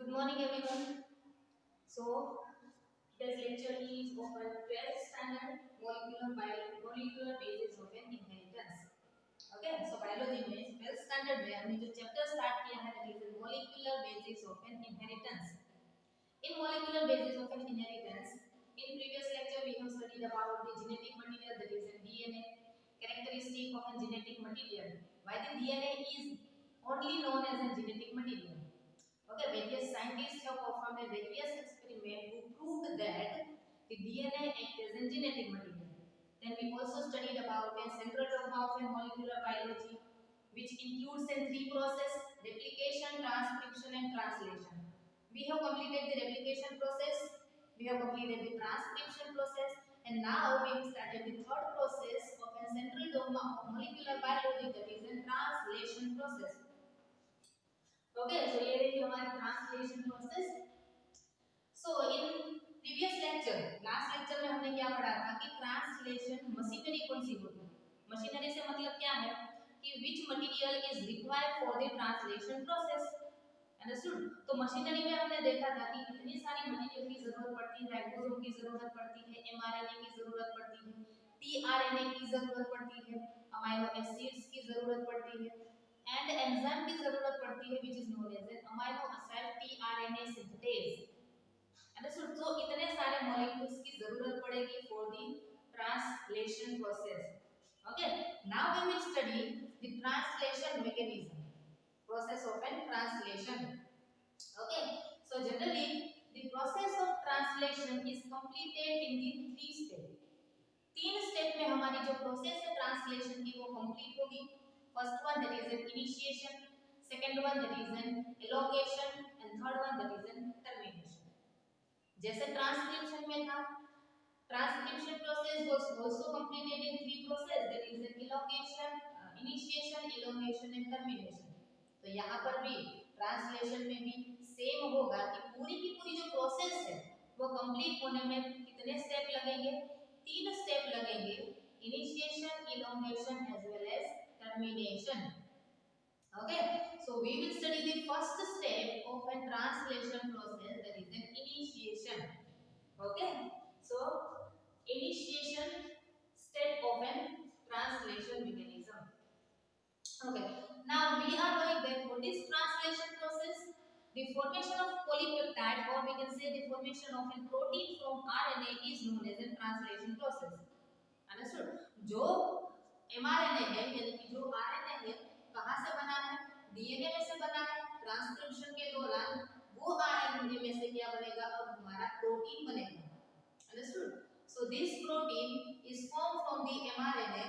Good morning, everyone. So, today's lecture is of a 12th standard molecular basis of an inheritance. Okay, so biology में 12th standard में हमने जो chapter start किया है that is molecular basis of an inheritance. In molecular basis of an inheritance, in previous lecture we have studied about the genetic material that is in DNA, characteristic of a genetic material. Why the DNA is only known as a genetic material. Okay, various scientists have performed a various experiment who proved that the DNA acts as a genetic material. Then we also studied about a central dogma of a molecular biology, which includes a three process: replication, transcription, and translation. We have completed the replication process, we have completed the transcription process, and now we have started the third process of a central dogma of molecular biology, that is a translation process. Okay, so ये रही हमारी translation process. So in previous lecture last lecture में हमने क्या पढ़ा था कि translation machinery कौन सी होती है. मशीनरी से मतलब क्या है कि which material is required for the translation process. Understood. तो मशीनरी में हमने देखा था कि इतनी सारी मटेरियल की जरूरत पड़ती है. राइबोसोम की जरूरत पड़ती है, एमआरएनए की जरूरत पड़ती है, टीआरएनए की जरूरत पड़ती है, अमीनो एसिड्स की जरूरत पड़ती है एंड एंजाइम की जरूरत पड़ती है which is known as an amino acid tRNA synthetase. Understood. तो इतने सारे मॉलिक्यूल्स की जरूरत पड़ेगी for the translation process. Okay, now we will study the translation mechanism, process of an translation. Okay, so generally the process of translation is completed in the three step. तीन step में हमारी जो process है translation की वो complete होगी. First one that is N initiation, second one that is N allocation and third one that is N termination. जैसे transcription में था, transcription process was also completed in three process that is N allocation, initiation, allocation and termination. तो यहाँ पर भी translation में भी same होगा कि पूरी की पूरी जो प्रोसेस है वो कंप्लीट होने में कितने स्टेप लगेंगे. तीन स्टेप लगेंगे: initiation, elongation as well as termination. Okay, so we will study the first step of a translation process, that is an initiation. Okay, so initiation step of a translation mechanism. Okay, now we are knowing that what is translation process. The formation of polypeptide, or we can say the formation of a protein from RNA, is known as a translation process. Understood? जो mRNA है यानी कि जो RNA है कहाँ से बना है? DNA में से बना है. ट्रांसक्रिप्शन के दौरान वो RNA में से क्या बनेगा? अब हमारा प्रोटीन बनेगा. Understood? So this protein is formed from the mRNA.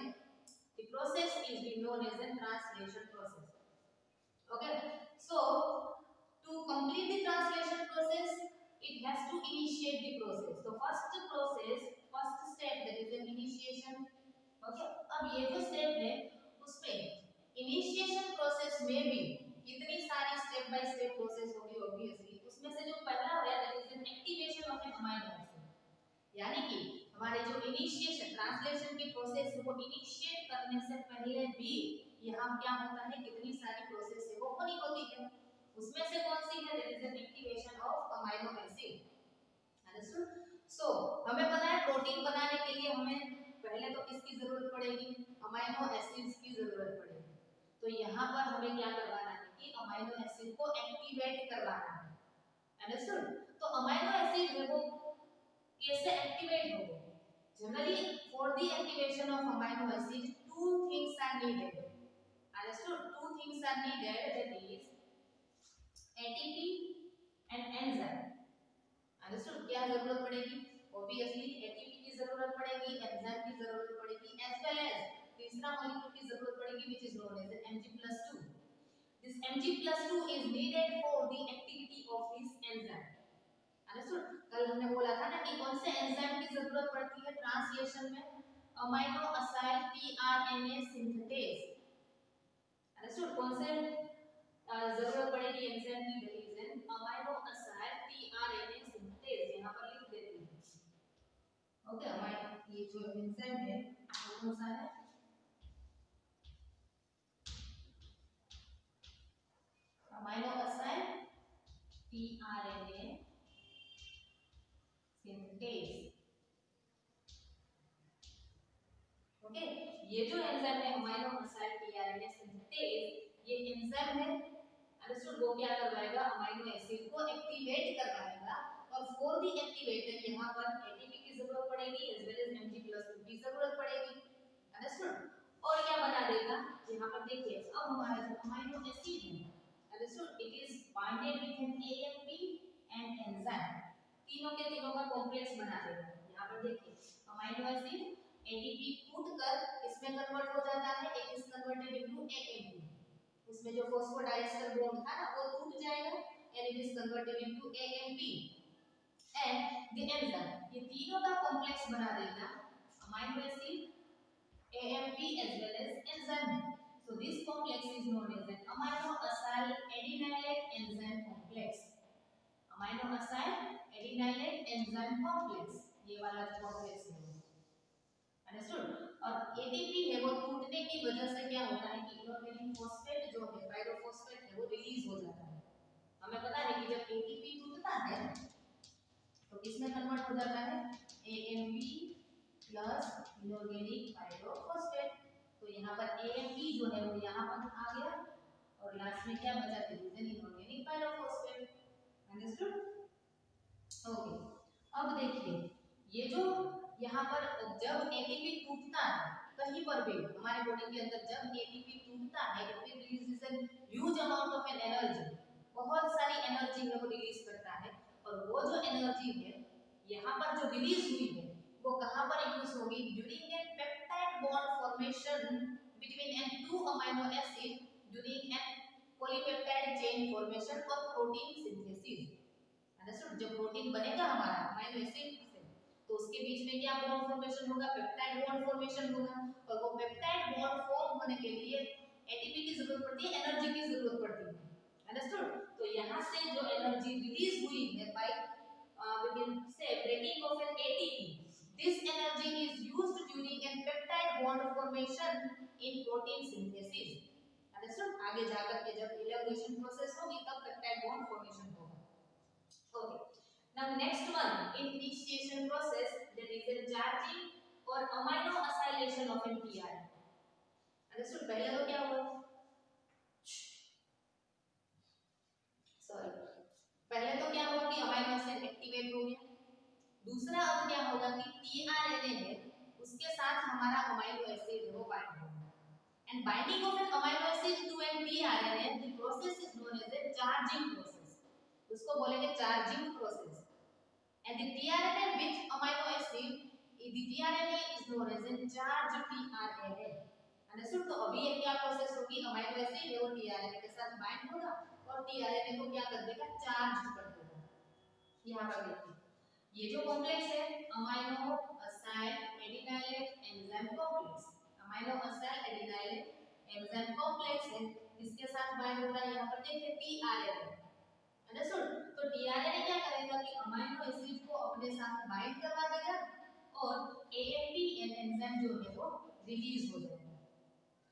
The process is known as a translation process. Okay, so to complete the translation process, it has to initiate the process. So first process, first step, that is an initiation. Okay, अब ये जो step है उसमें initiation process में भी कितनी सारी step by step process होगी obviously. उसमें से जो पहला है that is an activation of an amino acid. यानी कि हमारे जो इनिशिएशन ट्रांसलेशन की प्रोसेस है वो इनिशिएट करने से पहले भी यहाँ क्या होता है, कितनी सारी प्रोसेस है वो होनी होती है. उसमें से कौन सी है? That is an activation of amino acid. Understood. So हमें पता है प्रोटीन बनाने के लिए हमें पहले तो किसकी जरूरत पड़ेगी? अमीनो एसिड्स की जरूरत पड़ेगी. तो यहाँ पर हमें क्या करवाना है कि अमीनो एसिड को एक्टिवेट करवाना है. अंडरस्टूड. तो अमीनो एसिड है वो कैसे एक्टिवेट होगा? Generally for the activation of amino acid two things are needed. Understood? Two things are needed, that is ATP and enzyme. Understood? क्या जरूरत पड़ेगी? Obviously ATP की जरूरत पड़ेगी, एंजाइम की जरूरत पड़ेगी, as well as तीसरा मॉलिक्यूल की जरूरत पड़ेगी which is known as Mg+2. This Mg+2 is needed for the activity of this enzyme. Understood. कल हमने बोला था ना कि कौन से एंजाइम की जरूरत पड़ती है ट्रांसलेशन में? Amino acid tRNA synthetase. Understood. कौन से जरूरत पड़ेगी एंजाइम की? Reason amino acid tRNA synthetase. यहां पर लिख देती हूं. ओके, अमीनो ये जो एंजाइम है वो कौन सा है? अमीनो एसिड टीआरएनए ये जो एंजाइम है अमीनो एसिड टीआरएनए सिंथेज, ये एंजाइम है अंडरस्टूड, वो क्या करवाएगा अमीनो एसिड को एक्टिवेट करवाएगा। और फॉर द एक्टिवेटर यहाँ पर एटीपी की जरूरत पड़ेगी एज वेल एज Mg+2 की जरूरत पड़ेगी, अंडरस्टूड। और क्या बना देगा यहाँ पर देखिए, अब हमारा जो अमीनो एसिड है understood, it is binded with an AMP and enzyme, तीनों के तीनों का कॉम्प्लेक्स बना देगा। यहाँ पर देखिए अमीनो एसिड एटीपी कूटकर इसमें कन्वर्ट हो जाता है, it is converted into AMP, इसमें जो फॉस्फोडाइस्टर बॉन्ड था ना वो टूट जाएगा and it is converted into AMP and the enzyme, ये तीनों का कॉम्प्लेक्स बना देगा amino acid AMP as well as enzyme. So this complex is known as an amino acyl adenylate enzyme complex. Amino acyl adenylate enzyme complex, ये वाला जो complex है, understood. और ATP है वो टूटने की वजह से क्या होता है कि इनऑर्गेनिक फॉस्फेट जो है पायरोफॉस्फेट है वो रिलीज हो जाता है। हमें पता है कि जब ATP टूटता है तो किसमें कन्वर्ट हो जाता है AMP प्लस इनऑर्गेनिक पायरोफॉस्फेट। तो यहाँ पर AMP जो है वो यहाँ पर आ गया और लास्ट में क्या बचा division inorganic pyrophosphate, understood. Okay, अब देखिए ये जो यहाँ पर जब ATP टूटता है कहीं पर भी हमारे बॉडी के अंदर, जब ATP टूटता है it releases an huge amount of an energy, बहुत सारी एनर्जी है वो रिलीज करता है। और वो जो एनर्जी है यहाँ पर जो रिलीज हुई है वो कहां पर यूज होगी, during an peptide bond formation between an two amino acid during an polypeptide chain formation और प्रोटीन सिंथेसिस, अंडरस्टूड। जब प्रोटीन बनेगा हमारा अमीनो एसिड से तो उसके बीच में क्या बॉन्ड फॉर्मेशन होगा, पेप्टाइड बॉन्ड फॉर्मेशन होगा। और वो पेप्टाइड बॉन्ड फॉर्म होने के लिए एटीपी की जरूरत पड़ती है, एनर्जी की जरूरत पड़ती है, अंडरस्टूड। तो यहाँ से जो एनर्जी रिलीज हुई है bye we can say breaking of an ATP, this energy is used during an peptide bond formation in protein synthesis, understood। आगे जाकर के जब elongation process होगी तब peptide bond formation होगा। okay, now next one initiation process, that is a charging or amino acylation of an tRNA, understood। पहले तो क्या हुआ, पहले तो क्या हुआ कि अमीनो एसिड एक्टिवेट हो गया, दूसरा अब क्या होगा कि टीआरएनए है उसके साथ हमारा अमीनो एसिड है वो बाइंड होगा and binding of an amino acid to an tRNA, the process is known as a charging process, उसको बोलेंगे charging process. And the tRNA with amino acid, the tRNA is known as a charge tRNA, understood. तो अभी ये क्या process होगी, amino acid है वो tRNA के साथ बाइंड होगा और टीआरएनए को क्या कर देगा, चार्ज कर देगा। यहाँ पर देखिए ये जो कॉम्प्लेक्स है amino acyl adenylate enzyme complex, amino acyl adenylate enzyme complex है, इसके साथ बाइंड होता है यहाँ पर देखिए टीआरएनए, अंडरस्टूड। तो टीआरएनए क्या करेगा कि अमीनो एसिड को अपने साथ बाइंड करवा देगा और एएमपी एंजाइम जो है वो रिलीज हो जाएगा,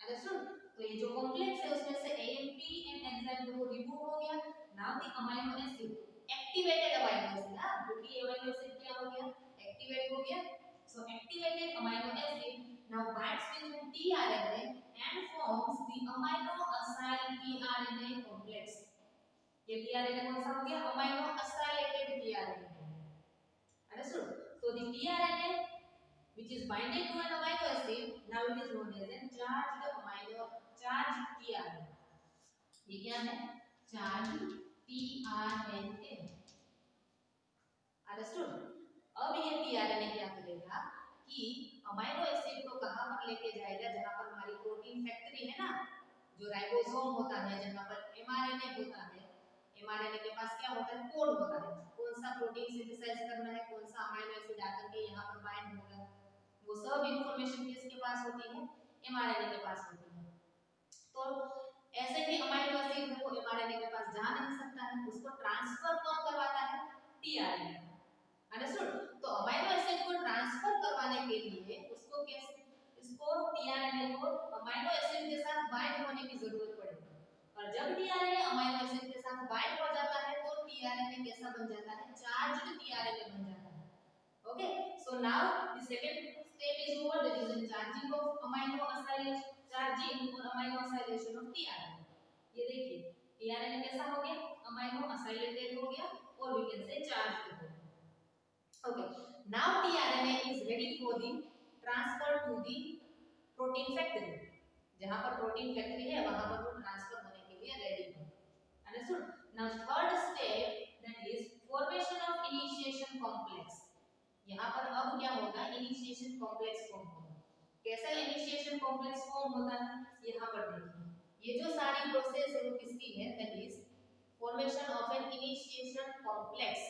अंडरस्टूड। तो ये जो कॉम्प्लेक्स है उसमें से AMP एंजाइम जो वो रिमूव हो गया, now the amino acid activated amino acid, हां क्योंकि अमीनो एसिड क्या हो गया, एक्टिवेट हो गया। So activated amino acid now binds with tRNA and forms the amino acyl tRNA complex. ये tRNA कौन सा हो गया, amino acylated tRNA, understood. so the tRNA which is binding to an amino acid, now it is known as a charged amino, charged tRNA, ये क्या है, charged tRNA, understood. अब ये tRNA क्या करेगा कि अमीनो एसिड को कहां पर लेके जाएगा, जहां पर हमारी प्रोटीन फैक्ट्री है ना, जो राइबोसोम होता है, जहां पर mRNA होता है, mRNA के पास क्या होता है, कोड होता है, कौन सा प्रोटीन सिंथेसाइज करना है, कौन सा अमीनो एसिड आकर के यहां पर बाइंड होगा, वो सब इंफॉर्मेशन किसके पास होती है, mRNA के पास होती है। तो ऐसे ही अमीनो एसिड है वो mRNA के पास जा नहीं सकता है, उसको ट्रांसफर कौन करवाता है, tRNA, अंडरस्टूड। तो अमीनो एसिड को ट्रांसफर करवाने के लिए उसको कैसे, इसको tRNA को अमीनो एसिड के साथ बाइंड होने की जरूरत पड़ेगी, और जब tRNA अमीनो एसिड के साथ बाइंड हो जाता है तो tRNA कैसा बन जाता है, चार्ज्ड tRNA बन जाता है। Okay, so now the second step is over, that is in charging of amino acylation, charging और अमाइनो असाइलेशन ऑफ टीआरएनए। ये देखिए टीआरएनए कैसा हो गया, अमाइनो असाइलेटेड हो गया और वी कैन से चार्ज हो गया। Okay, now tRNA is ready for the transfer to the protein factory. जहां पर प्रोटीन फैक्ट्री है वहां पर वो ट्रांसफर होने के लिए रेडी है। Understood? Now third step that is formation of initiation complex. यहाँ पर अब क्या होगा, इनिशिएशन कॉम्प्लेक्स फॉर्म होगा। कैसा इनिशिएशन कॉम्प्लेक्स फॉर्म होता है, यहाँ पर देखिए ये जो सारी प्रोसेस है वो किसकी है, that is formation of an initiation complex.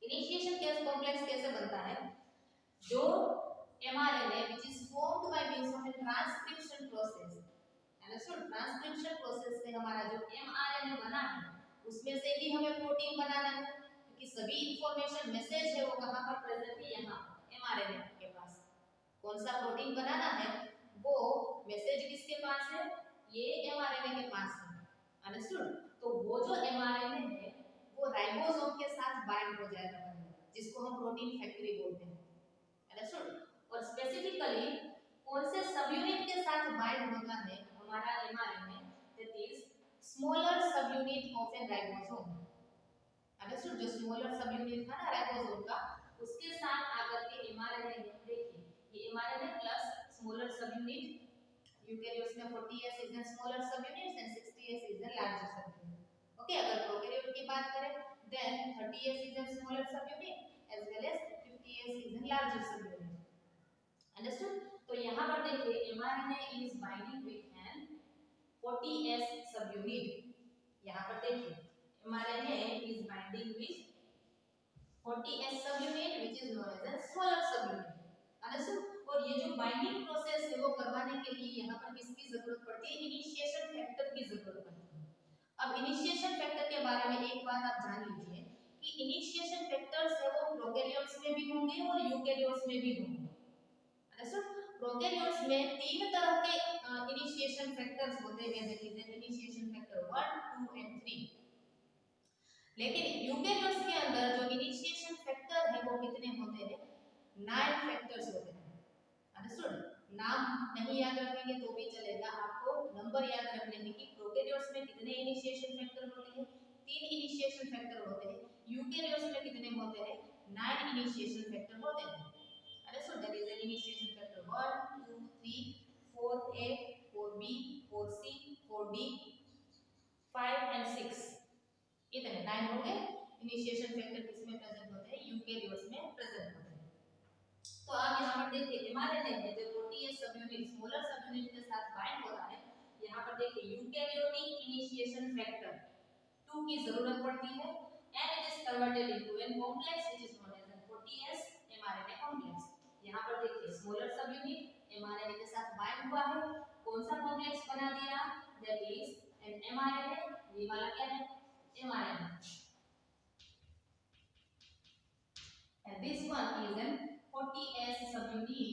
Initiation केस कॉम्प्लेक्स कैसे बनता है, जो mRNA which is formed by means of a transcription process, understood? Transcription process से हमारा जो mRNA बना है उसमें से भी हमें प्रोटीन बनाना है, क्योंकि सभी इंफॉर्मेशन मैसेज है वो कहां पर प्रेजेंट है, यहाँ mRNA के पास। कौन सा प्रोटीन बनाना है वो मैसेज किसके पास है, ये mRNA के पास है। अंडरस्टूड? तो वो जो mRNA है वो राइबोसोम के साथ बाइंड हो जाएगा, जिसको हम प्रोटीन फैक्ट्री बोलते हैं। अंडरस्टूड? और स्पेसिफिकली कौन से सब यूनिट के साथ बाइंड होता है हमारा mRNA, दैट इज स्मॉलर सब unit of A ribosome. Understood? जो स्मॉलर सब यूनिट था ना राइबोसोम का, उसके साथ आकर के mRNA, देखिए ये mRNA प्लस स्मॉलर सब यूनिट, यूकेरियोट्स में 40S इज द स्मॉलर सब unit and 60S is the larger सब यूनिट। ओके, अगर प्रोकैरियोट की बात करें then 30S is the smaller सब unit as well as 50S is the larger सब यूनिट। अंडरस्टूड? तो यहाँ पर देखिए mRNA is binding with an 40S सब यूनिट। यहाँ पर देखिए mRNA is binding with 40S subunit which is known as a smaller सब यूनिट। अंडरस्टूड? और ये जो बाइंडिंग प्रोसेस है वो करवाने के लिए यहाँ पर किसकी जरूरत पड़ती है, इनिशिएशन फैक्टर की जरूरत पड़ती है। अब इनिशिएशन फैक्टर के बारे में एक बात आप जान लीजिए कि इनिशिएशन फैक्टर्स है वो प्रोकैरियोट्स में भी होंगे और यूकेरियोट्स में भी होंगे। प्रोकैरियोट्स में तीन तरह के इनिशिएशन फैक्टर्स होते हैं, देखिए इनिशिएशन फैक्टर 1, 2 एंड 3। लेकिन यूकेरियोट्स के अंदर जो इनिशिएशन फैक्टर है वो कितने होते हैं, 9 फैक्टर्स होते हैं। अंडरस्टूड? नाम नहीं याद रखेंगे तो भी चलेगा, आपको नंबर याद रखने हैं कि प्रोकैरियोट्स में कितने इनिशिएशन फैक्टर होते हैं, 3 इनिशिएशन फैक्टर होते हैं। यूकेरियोट्स में कितने होते हैं, 9 इनिशिएशन फैक्टर होते हैं। So that is an initiation factor 1, 2, 3, 4A, 4B, 4C, 4D, 5 and 6। इतने 9 हो गए इनिशिएशन फैक्टर किसमें प्रेजेंट होते हैं, यूकेरियोट्स में प्रेजेंट होते हैं। तो आप यहाँ पर देखिए mRNA में जो 40S सब यूनिट स्मॉलर सब यूनिट के साथ बाइंड हो रहा है, यहाँ पर देखिए यूकेरियोटिक इनिशिएशन फैक्टर 2 की जरूरत पड़ती है and it is converted into a complex which is known as 40S mRNA complex। यहाँ पर देखिए स्मॉलर सब यूनिट mRNA के साथ बाइंड हुआ है, कौन सा कॉम्प्लेक्स बना दिया, दैट इज एन mRNA। ये वाला क्या है, mRNA, and this one is an 40S subunit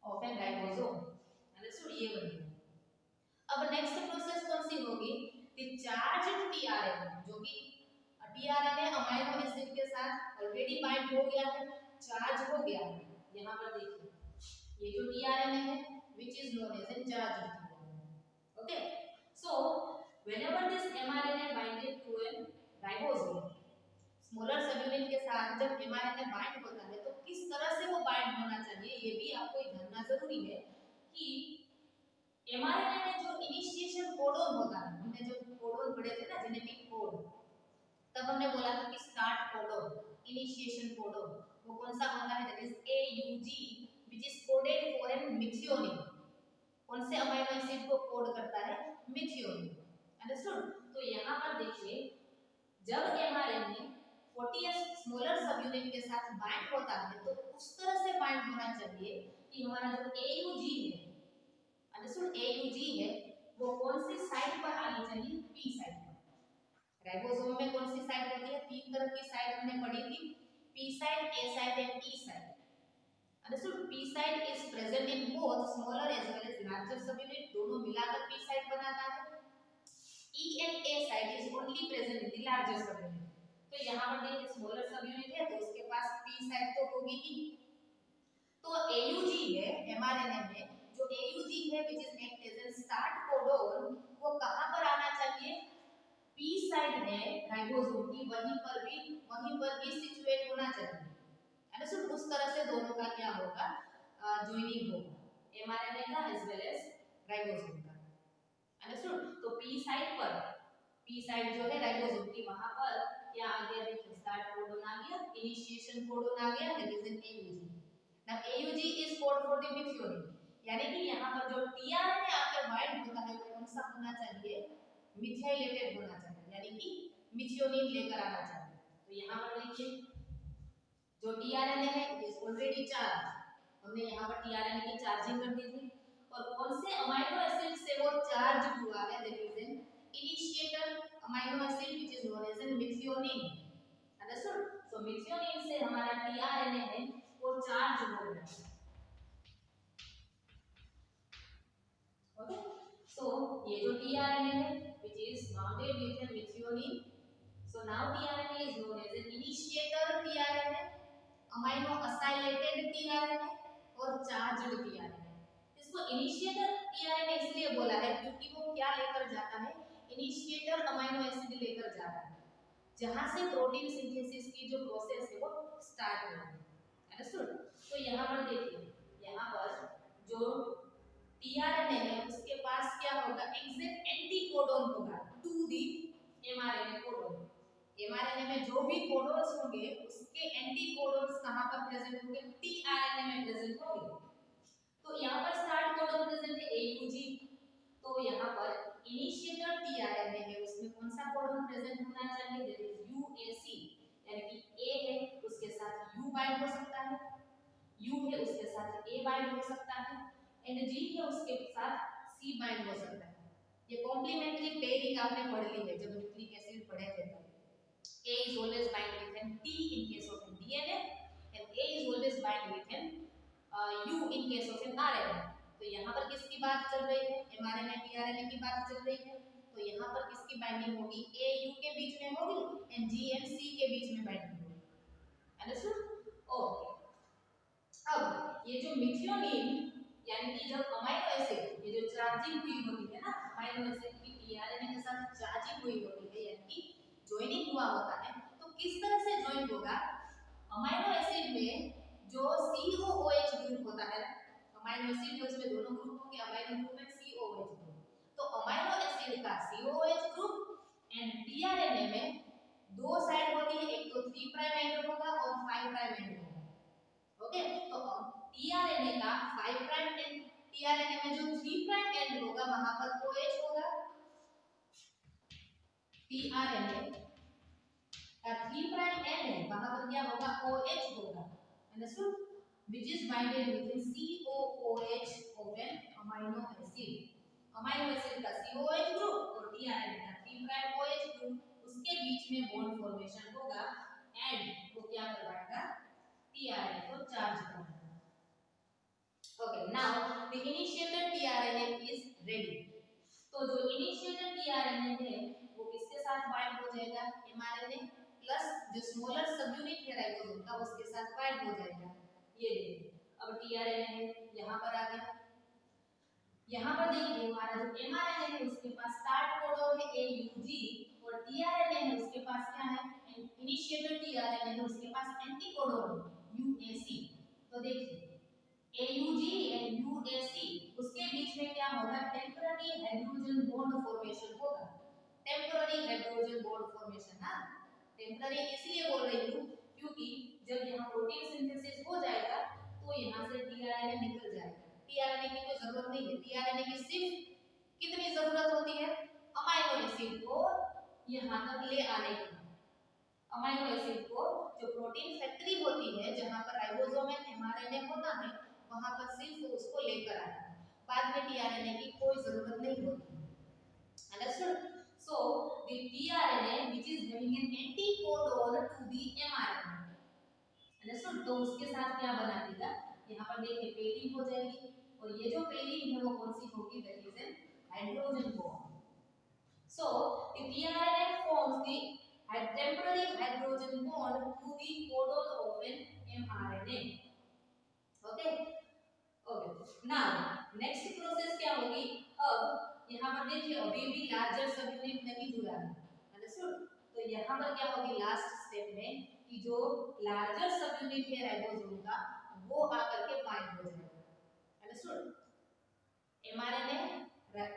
of an ribosome. Understood? ये बन गया। अब नेक्स्ट प्रोसेस कौन सी होगी, द चार्ज्ड टीआरएनए, जो कि टीआरएनए अमीनो एसिड के साथ ऑलरेडी बाइंड हो गया है, चार्ज हो गया है। यहाँ पर देखिए ये जो टीआरएनए है which is known as a charge tRNA. Okay, so whenever this mRNA binded to an ribosome, smaller सब यूनिट के साथ जब mRNA बाइंड होता है तो किस तरह से वो बाइंड होना चाहिए ये भी आपको जानना जरूरी है कि mRNA में जो इनिशिएशन कोडोन होता है, हमने जो कोडोन पढ़े थे ना जेनेटिक कोड, तब हमने बोला था कि स्टार्ट कोडोन, इनिशिएशन कोडोन, वो कौन सा होता है, that is AUG which is coded for an methionine. कौन से अमीनो एसिड को कोड करता है, मिथियोनिन। अंडरस्टूड? तो यहाँ पर देखिए जब mRNA 40S स्मॉलर सब यूनिट के साथ बाइंड होता है तो उस तरह से बाइंड होना चाहिए कि हमारा जो AUG है, अंडरस्टूड, AUG है वो कौन सी साइड पर आनी चाहिए, P साइड पर। राइबोसोम में कौन सी साइड होती है, तीन तरह की साइड हमने पढ़ी थी, P side, A side and E side. Understood? P side is present in both smaller as well as larger सब यूनिट, दोनों मिलाकर P साइड बनाता है। E and A side is only present in the larger सब unit. तो यहाँ पर देखिए स्मॉलर सब यूनिट है तो उसके पास P साइड तो होगी ही, तो AUG है mRNA में, जो AUG है which is act as a start codon, वो कहां पर आना चाहिए? पी साइड है राइबोसोम की, वहीं पर भी सिचुएट होना चाहिए। अंडरस्टूड? उस तरह से दोनों का क्या होगा? जॉइनिंग होगा mRNA का एज वेल एज राइबोसोम का। अंडरस्टूड? तो पी साइड जो है राइबोसोम की, वहां पर क्या आ गया? देखिए स्टार्ट कोडन आ गया, इनिशिएशन कोडन आ गया, that is N AUG। Now AUG is code for the methionine, यानी कि यहां पर जो tRNA आकर बाइंड होता है वो कौन सा होना चाहिए? मिथाइलेटेड होना चाहिए, यानी कि मिथ्योनिन लेकर आना चाहिए। तो यहां पर देखिए जो tRNA है इट इज ऑलरेडी चार्ज, हमने यहां पर tRNA की चार्जिंग कर दी थी, और कौन से अमीनो एसिड से वो चार्ज हुआ है? That is an initiator amino acid which is known as an methionine. Understood? So methionine से हमारा tRNA है वो चार्ज हो गया। ओके, सो ये जो tRNA है which is bounded with methionine, so now tRNA is known as an initiator tRNA, amino acylated tRNA और चार्ज्ड tRNA। इसको इनिशिएटर tRNA इसलिए बोला है क्योंकि वो क्या लेकर जाता है? इनिशिएटर अमीनो एसिड लेकर जाता है, जहां से प्रोटीन सिंथेसिस की जो प्रोसेस है वो स्टार्ट होती है। अंडरस्टूड? तो यहां पर देखिए, यहां पर जो tRNA है उसके पास क्या होगा? एग्जैक्ट एंटीकोडन होगा to the mRNA codon. mRNA में जो भी कोडन्स होंगे उसके एंटीकोडन्स कहां पर प्रेजेंट होंगे? tRNA में प्रेजेंट होंगे। तो यहां पर स्टार्ट कोडन प्रेजेंट है AUG, तो यहां पर इनिशिएटर tRNA है उसमें कौन सा कोडन प्रेजेंट होना चाहिए? दैट इज UAC, यानी कि A है उसके साथ U बाइंड हो सकता है, U है उसके साथ A बाइंड हो सकता है, एंड G है उसके साथ C बाइंड हो सकता है। ये कॉम्प्लीमेंट्री पेयरिंग आपने पढ़ ली है जब न्यूक्लिक एसिड पढ़े थे तब। A is always bind with an T in case of an DNA and A is always bind with an U in case of an RNA। तो यहाँ पर किसकी बात चल रही है? mRNA tRNA की बात चल रही है, तो यहाँ पर किसकी बाइंडिंग होगी? A U के बीच में होगी एंड G एंड C के बीच में बाइंडिंग होगी। अंडरस्टूड? ओके, अब ये जो मिथ्योनिन यानी कि जब अमीनो एसिड ये जो चार्जिंग हुई होती है ना, अमीनो एसिड की tRNA के साथ चार्जिंग हुई होती है यानी कि जॉइनिंग हुआ होता है, तो किस तरह से जॉइन होगा? अमीनो एसिड में जो COOH ग्रुप होता है, अमीनो एसिड में उसमें दोनों ग्रुप होंगे, अमीनो ग्रुप में COOH ग्रुप, तो अमीनो एसिड का COOH ग्रुप एंड tRNA में दो साइड होती है, एक तो 3 प्राइम एंड होगा और 5 प्राइम एंड होगा। ओके, तो tRNA का 5 प्राइम एंड tRNA में जो 3 प्राइम एंड होगा वहां पर OH होगा, tRNA का 3 प्राइम एंड है वहां पर क्या होगा? OH होगा। Understood? which is binded with COOH of an amino acid, amino acid का COOH ग्रुप और tRNA का 3 प्राइम OH ग्रुप, उसके बीच में बॉन्ड फॉर्मेशन होगा एंड वो क्या करवाएगा? tRNA को चार्ज करवाएगा। Okay, now the initiator tRNA is ready. तो जो इनिशिएटर tRNA है वो किसके साथ बाइंड हो जाएगा? mRNA प्लस जो स्मॉलर सबयूनिट है राइबोसोम का उसके साथ बाइंड हो जाएगा। ये देखिए, अब tRNA है यहां पर आ गया, यहां पर देखिए हमारा जो mRNA है उसके पास स्टार्ट कोडन है AUG और tRNA है उसके पास क्या है? इनिशिएटर tRNA है उसके पास एंटीकोडन UAC। तो देखिए AUG एंड UAC उसके बीच में क्या होगा? टेम्पररी हाइड्रोजन बॉन्ड फॉर्मेशन होगा। टेम्पररी हाइड्रोजन बॉन्ड फॉर्मेशन, ना टेम्पररी इसलिए बोल रही हूं क्योंकि जब यहाँ प्रोटीन सिंथेसिस हो जाएगा तो यहाँ से tRNA निकल जाएगा। tRNA की कोई जरूरत नहीं है, tRNA की सिर्फ कितनी जरूरत होती है? अमीनो एसिड को यहाँ तक ले आने की। अमीनो एसिड को जो प्रोटीन फैक्ट्री होती है जहां पर राइबोसोम में mRNA होता है वहां पर सिर्फ उसको लेकर आता है, बाद में tRNA की कोई जरूरत नहीं होती। Understood? So the tRNA which is having an anticodon to the mRNA, understood? तो उसके साथ क्या बना देगा? यहाँ पर देखिए पेयरिंग हो जाएगी और ये जो पेयरिंग है वो कौन सी होगी? That is N hydrogen bond. So the tRNA forms the a temporary hydrogen bond to the codon of an mRNA. Okay, now next process क्या होगी? अब यहाँ पर देखिए अभी भी लार्जर सब यूनिट नहीं जुड़ा है, अंडरस्टूड? तो यहाँ पर क्या होगी लास्ट स्टेप में कि जो लार्जर सब यूनिट है राइबोसोम का वो आकर के बाइंड हो जाएगा, अंडरस्टूड? mRNA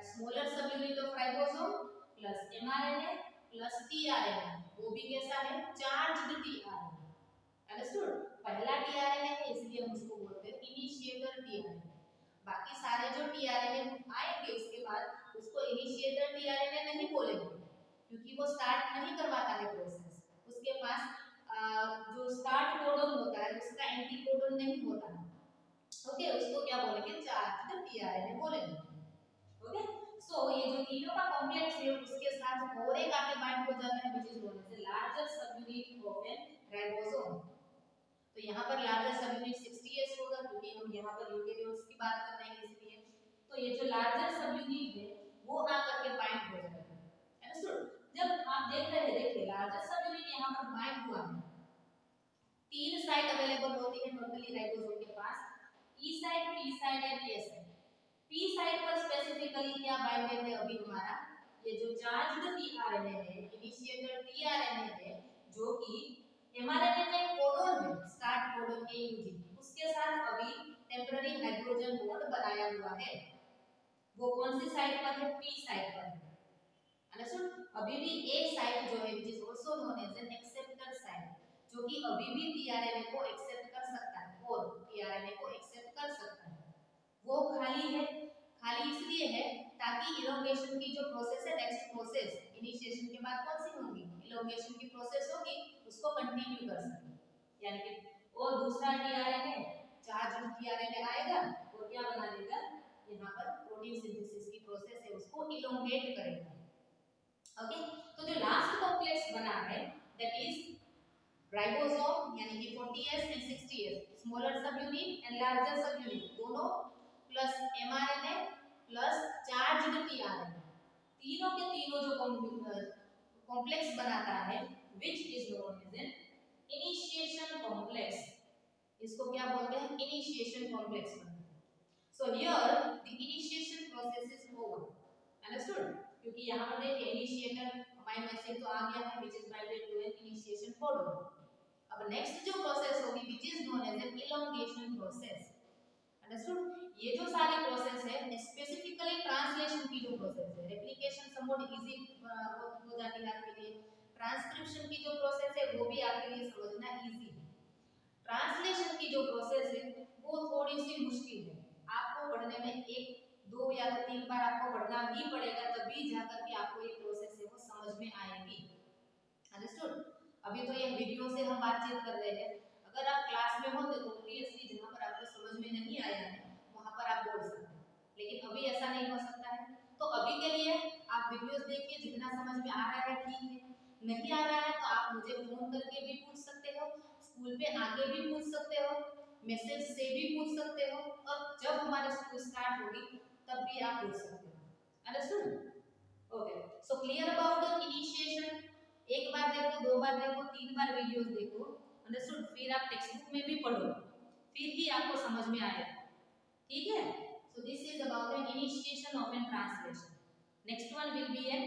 स्मॉलर सब unit of ribosome plus mRNA plus tRNA, वो भी कैसा है? Charged tRNA, understood? पहला tRNA है इसलिए हम उसको बोलते हैं इनिशिएटर tRNA। बाकी सारे जो tRNA आएंगे उसके बाद उसको इनिशिएटर tRNA नहीं बोलेंगे क्योंकि वो स्टार्ट नहीं करवाता है प्रोसेस। उसके पास जो स्टार्ट कोडन होता है उसका एंटीकोडन नहीं होता है। ओके, उसको क्या बोलेंगे? चार्ज्ड tRNA बोलेंगे। ओके, सो ये जो तीनों का कॉम्प्लेक्स है उसके साथ और एक आके बाइंड हो जाता है which is known as larger subunit of an ribosome. तो यहाँ पर लार्जर सबयूनिट 60s होगा क्योंकि हम यहाँ पर यूकेरियोट्स की बात कर रहे हैं इसलिए। तो ये जो लार्जर सबयूनिट है वो आकर के बाइंड हो जाएगा, अंडरस्टूड? जब आप देख रहे हैं, देखिए लार्जर सबयूनिट यहाँ पर बाइंड हुआ है, तीन साइट अवेलेबल होती है नॉर्मली राइबोसोम के पास, E site, P site and A site. P site पर स्पेसिफिकली क्या बाइंडेड है? अभी हमारा ये जो चार्ज्ड टीआरएनए है, इनिशिएटर टीआरएनए है, जो कि एमआरएनए में कोडोन है, स्टार्ट कोडोन के यूजिंग, उसके साथ अभी टेम्पररी हाइड्रोजन बॉन्ड बनाया हुआ है। वो कौन सी साइट पर है? पी साइट पर है, अंडरस्टूड? अभी भी ए साइट जो है which is also known as an acceptor site, जो कि अभी भी टीआरएनए को एक्सेप्ट कर सकता है और टीआरएनए को एक्सेप्ट कर सकता है, वो खाली है। खाली इसलिए है ताकि इलोंगेशन की जो प्रोसेस है, नेक्स्ट प्रोसेस इनिशिएशन के बाद कौन सी होगी? इलोंगेशन की प्रोसेस होगी, उसको कंटिन्यू कर सके। यानी कि और दूसरा टीआरएनए, चार्ज टीआरएनए आएगा और क्या बना देगा? यहाँ पर प्रोटीन सिंथेसिस की प्रोसेस है उसको इलोंगेट करेगा। ओके, तो जो लास्ट कॉम्प्लेक्स बना है दैट इज राइबोसोम, यानी कि 40s एंड 60s, स्मॉलर सब यूनिट एंड लार्जर सब यूनिट, दोनों plus mRNA plus charged tRNA, तीनों के तीनों जो कॉम्प्लेक्स बनाता है which is known as an initiation complex. इसको क्या बोलते हैं? Initiation complex. So here the initiation process is over, understood? क्योंकि यहां पर देखिए इनिशिएटर अमाइनो एसिड तो आ गया है which is binded to an initiation codon. अब नेक्स्ट जो प्रोसेस होगी which is known as an elongation process, understood? ये जो सारी प्रोसेस है स्पेसिफिकली ट्रांसलेशन की जो प्रोसेस है, रेप्लिकेशन समवॉट इजी हो जाती है आपके लिए, ट्रांसक्रिप्शन की जो प्रोसेस है वो भी आपके लिए समझना इजी है। ट्रांसलेशन की जो प्रोसेस है वो थोड़ी सी मुश्किल है, आपको पढ़ने में एक दो या तो तीन बार आपको पढ़ना ही पड़ेगा तभी जाकर के आपको ये प्रोसेस है वो समझ में आएगी, अंडरस्टूड? अभी तो ये वीडियो से हम बातचीत कर रहे हैं, अगर आप क्लास में हो तो ऑब्वियसली जहां पर आपको समझ में नहीं आया है वहां पर आप बोल सकते हैं, लेकिन अभी ऐसा नहीं हो सकता है। तो अभी के लिए आप वीडियोस देखिए, जितना समझ में आ रहा है ठीक है, नहीं आ रहा है तो आप मुझे फोन करके भी पूछ सकते हो, स्कूल पे आके भी पूछ सकते हो, मैसेज से भी पूछ सकते हो, और जब हमारा स्कूल स्टार्ट होगी तब भी आप पूछ सकते हो, understood? Okay, so clear about the initiation. एक बार देखो, दो बार देखो, तीन बार वीडियोस देखो, अंडरस्टूड? फिर आप टेक्स्ट बुक में भी पढ़ो, फिर ही आपको समझ में आएगा, ठीक है? So this is about the initiation of an translation. Next one will be N